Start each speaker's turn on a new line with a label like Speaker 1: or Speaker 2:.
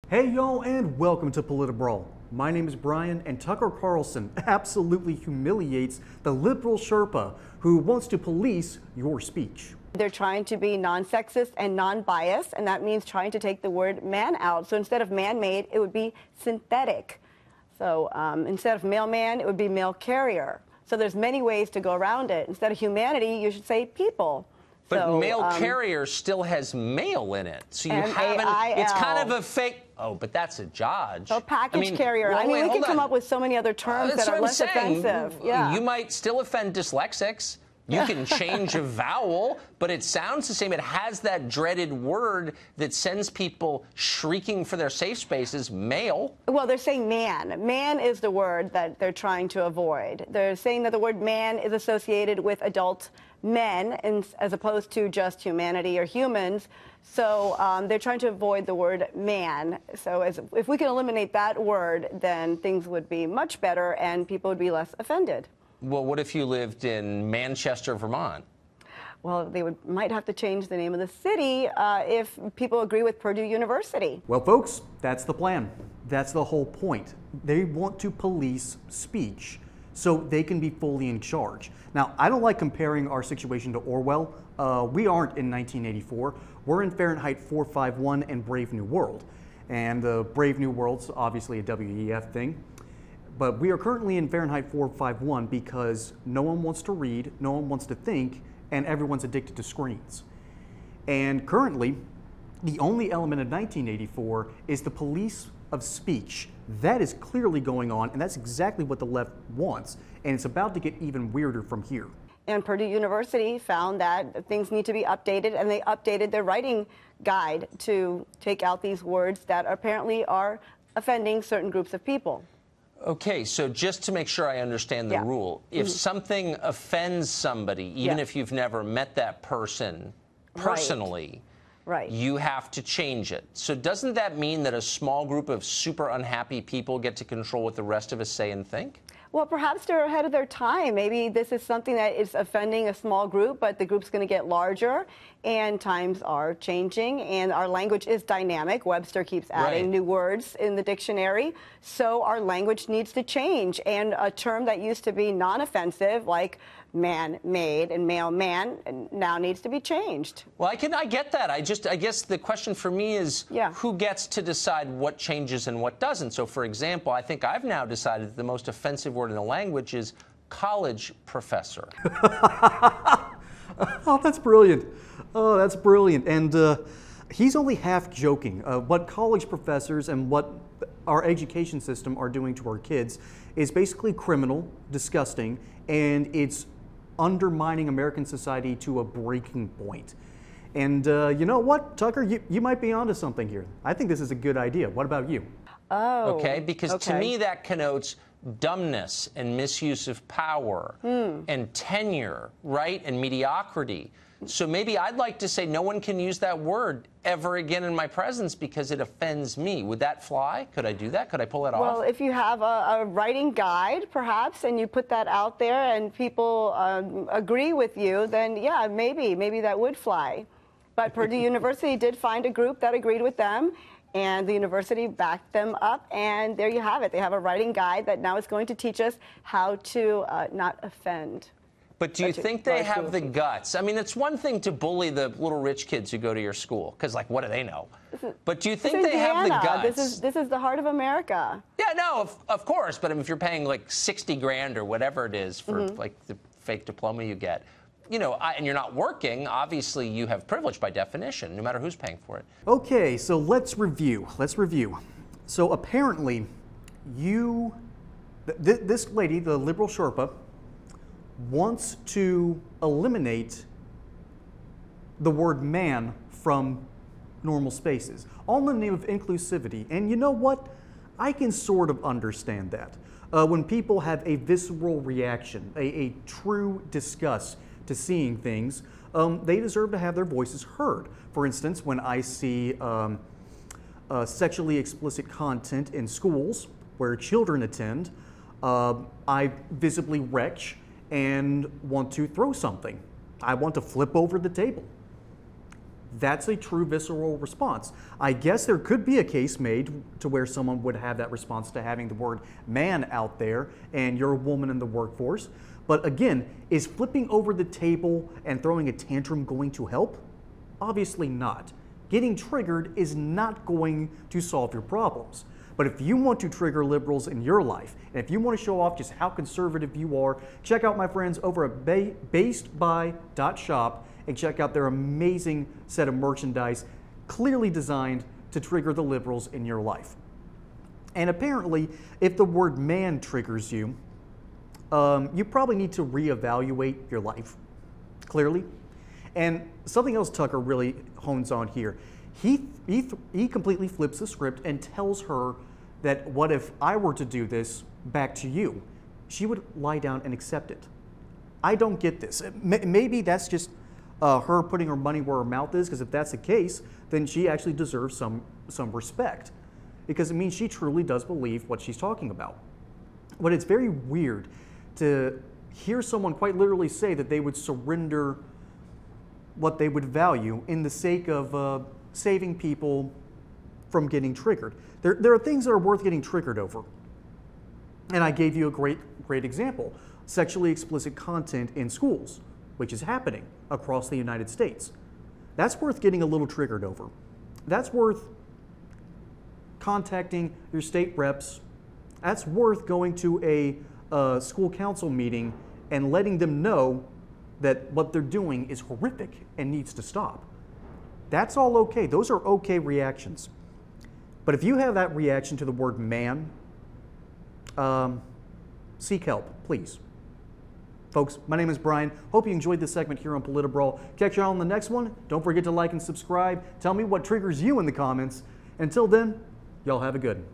Speaker 1: Hey y'all, and welcome to PolitiBrawl. My name is Brian, and Tucker Carlson absolutely humiliates the liberal Sherpa who wants to police your speech.
Speaker 2: They're trying to be non-sexist and non-biased, and that means trying to take the word man out. So instead of man-made, it would be synthetic. So instead of mailman, it would be mail carrier. So there's many ways to go around it. Instead of humanity, you should say people.
Speaker 3: But
Speaker 2: so,
Speaker 3: mail carrier still has mail in it. So you haven't, it's kind of a fake, oh, but that's a Dodge.
Speaker 2: So package carrier.
Speaker 3: Well,
Speaker 2: we can come up with so many other terms that are less offensive. Yeah.
Speaker 3: You might still offend dyslexics. You can change a vowel, but it sounds the same. It has that dreaded word that sends people shrieking for their safe spaces, mail.
Speaker 2: Well, they're saying man. Man is the word that they're trying to avoid. They're saying that the word man is associated with adult men as opposed to just humanity or humans. So they're trying to avoid the word man. So if we can eliminate that word, then things would be much better and people would be less offended.
Speaker 3: Well, what if you lived in Manchester, Vermont?
Speaker 2: Well, they might have to change the name of the city if people agree with Purdue University.
Speaker 1: Well, folks, that's the plan. That's the whole point. They want to police speech so they can be fully in charge. Now, I don't like comparing our situation to Orwell. We aren't in 1984. We're in Fahrenheit 451 and Brave New World. And Brave New World's obviously a WEF thing. But we are currently in Fahrenheit 451 because no one wants to read, no one wants to think, and everyone's addicted to screens. And currently, the only element of 1984 is the police of speech. That is clearly going on, and that's exactly what the left wants. And it's about to get even weirder from here.
Speaker 2: And Purdue University found that things need to be updated, and they updated their writing guide to take out these words that apparently are offending certain groups of people.
Speaker 3: Okay, so just to make sure I understand the rule, if something offends somebody, even if you've never met that person personally, you have to change it. So doesn't that mean that a small group of super unhappy people get to control what the rest of us say and think?
Speaker 2: Well, perhaps they're ahead of their time. Maybe this is something that is offending a small group, but the group's going to get larger, and times are changing, and our language is dynamic. Webster keeps adding new words in the dictionary, so our language needs to change. And a term that used to be non-offensive, like man-made and mailman, now needs to be changed.
Speaker 3: Well, I get that. I guess the question for me is who gets to decide what changes and what doesn't. So, for example, I think I've now decided that the most offensive word in the language is college professor.
Speaker 1: Oh, that's brilliant. Oh, that's brilliant. And he's only half joking. What college professors and what our education system are doing to our kids is basically criminal, disgusting, and it's undermining American society to a breaking point. And you know what, Tucker, you might be onto something here. I think this is a good idea. What about you?
Speaker 2: Oh.
Speaker 3: Okay, because to me that connotes dumbness and misuse of power and tenure, right, and mediocrity. So maybe I'd like to say no one can use that word ever again in my presence because it offends me. Would that fly? Could I do that? Could I pull it off?
Speaker 2: Well, if you have a writing guide, perhaps, and you put that out there and people agree with you, then yeah, maybe that would fly. But Purdue University did find a group that agreed with them, and the university backed them up, and there you have it. They have a writing guide that now is going to teach us how to not offend.
Speaker 3: But do you think they have the guts? I mean, it's one thing to bully the little rich kids who go to your school, because, like, what do they know? But do you think they have the guts?
Speaker 2: This is the heart of America.
Speaker 3: Yeah, no, of course. But if you're paying, like, 60 grand or whatever it is for, like, the fake diploma you get, you know, and you're not working, obviously you have privilege by definition, no matter who's paying for it.
Speaker 1: Okay, so let's review. So apparently, this lady, the liberal Sherpa, wants to eliminate the word man from normal spaces, all in the name of inclusivity. And you know what? I can sort of understand that. When people have a visceral reaction, a true disgust to seeing things, they deserve to have their voices heard. For instance, when I see sexually explicit content in schools where children attend, I visibly retch and want to throw something. I want to flip over the table. That's a true visceral response. I guess there could be a case made to where someone would have that response to having the word man out there and you're a woman in the workforce. But again, is flipping over the table and throwing a tantrum going to help? Obviously not. Getting triggered is not going to solve your problems. But if you want to trigger liberals in your life, and if you want to show off just how conservative you are, check out my friends over at basedby.shop and check out their amazing set of merchandise, clearly designed to trigger the liberals in your life. And apparently, if the word man triggers you, you probably need to reevaluate your life, clearly. And something else Tucker really hones on here. He completely flips the script and tells her that what if I were to do this back to you? She would lie down and accept it. I don't get this. Maybe that's just her putting her money where her mouth is, because if that's the case, then she actually deserves some respect, because it means she truly does believe what she's talking about. But it's very weird to hear someone quite literally say that they would surrender what they would value in the sake of saving people from getting triggered. There are things that are worth getting triggered over. And I gave you a great example. Sexually explicit content in schools, which is happening across the United States. That's worth getting a little triggered over. That's worth contacting your state reps. That's worth going to a school council meeting and letting them know that what they're doing is horrific and needs to stop. That's all okay. Those are okay reactions. But if you have that reaction to the word man, seek help, please. Folks, my name is Brian. Hope you enjoyed this segment here on PolitiBrawl. Catch you all on the next one. Don't forget to like and subscribe. Tell me what triggers you in the comments. Until then, y'all have a good one.